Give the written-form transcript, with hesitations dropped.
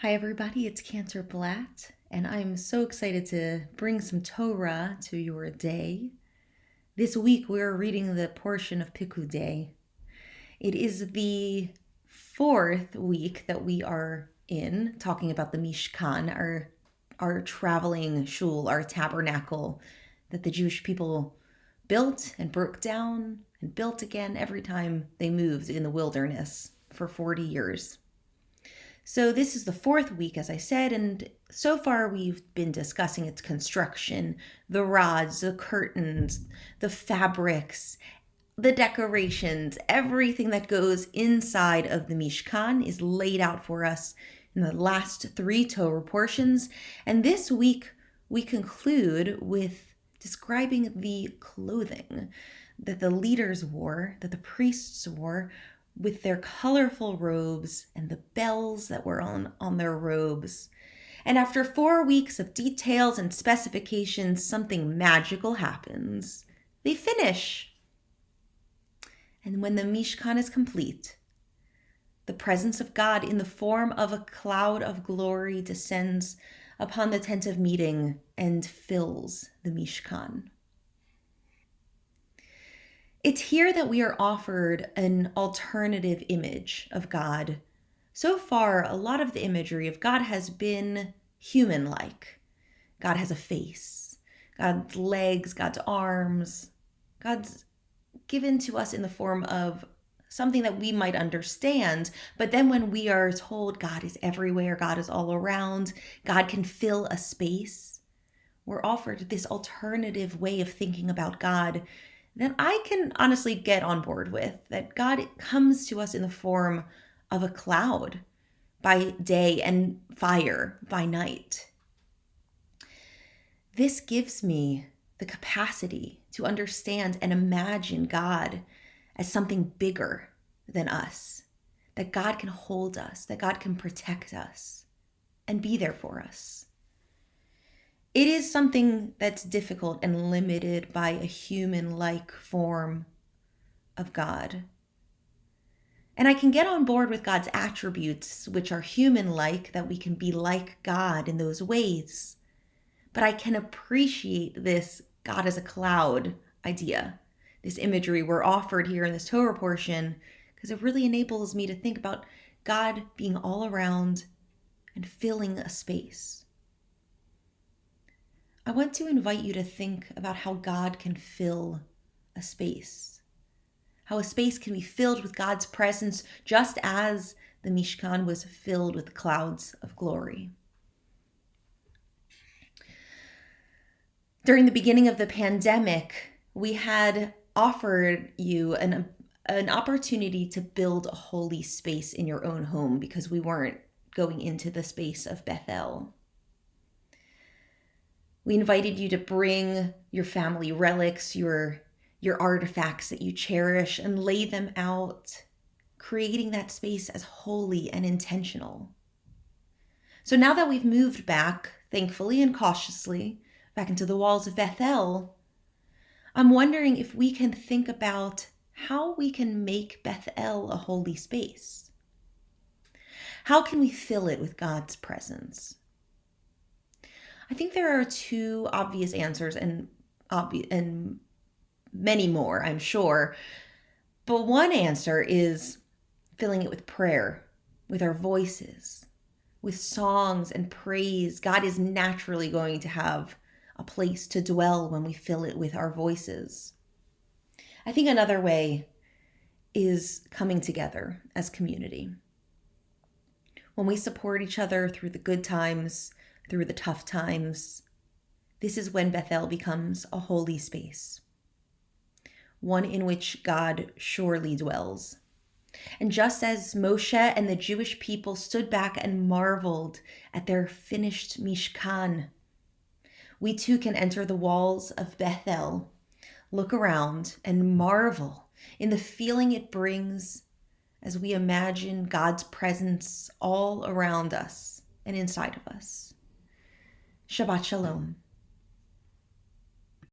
Hi everybody, it's Cantor Blatt, and I'm so excited to bring some Torah to your day. This week we're reading the portion of Pekudei. It is the fourth week that we are in, talking about the Mishkan, our traveling shul, our tabernacle that the Jewish people built and broke down and built again every time they moved in the wilderness for 40 years. So this is the fourth week, as I said, and so far we've been discussing its construction, the rods, the curtains, the fabrics, the decorations, everything that goes inside of the Mishkan is laid out for us in the last three Torah portions. And this week we conclude with describing the clothing that the leaders wore, that the priests wore, with their colorful robes and the bells that were on their robes. And after 4 weeks of details and specifications, something magical happens. They finish. And when the Mishkan is complete, the presence of God in the form of a cloud of glory descends upon the tent of meeting and fills the Mishkan. It's here that we are offered an alternative image of God. So far, a lot of the imagery of God has been human-like. God has a face, God's legs, God's arms. God's given to us in the form of something that we might understand. But then when we are told God is everywhere, God is all around, God can fill a space, we're offered this alternative way of thinking about God that I can honestly get on board with, that God comes to us in the form of a cloud by day and fire by night. This gives me the capacity to understand and imagine God as something bigger than us, that God can hold us, that God can protect us and be there for us. It is something that's difficult and limited by a human-like form of God. And I can get on board with God's attributes, which are human-like, that we can be like God in those ways. But I can appreciate this God as a cloud idea, this imagery we're offered here in this Torah portion, because it really enables me to think about God being all around and filling a space. I want to invite you to think about how God can fill a space, how a space can be filled with God's presence, just as the Mishkan was filled with clouds of glory. During the beginning of the pandemic, we had offered you an opportunity to build a holy space in your own home because we weren't going into the space of Bethel. We invited you to bring your family relics, your artifacts that you cherish, and lay them out, creating that space as holy and intentional. So now that we've moved back, thankfully and cautiously, back into the walls of Bethel, I'm wondering if we can think about how we can make Bethel a holy space. How can we fill it with God's presence? I think there are two obvious answers and many more, I'm sure. But one answer is filling it with prayer, with our voices, with songs and praise. God is naturally going to have a place to dwell when we fill it with our voices. I think another way is coming together as community. When we support each other through the good times, through the tough times, this is when Bethel becomes a holy space, one in which God surely dwells. And just as Moshe and the Jewish people stood back and marveled at their finished Mishkan, we too can enter the walls of Bethel, look around, and marvel in the feeling it brings as we imagine God's presence all around us and inside of us. Shabbat Shalom.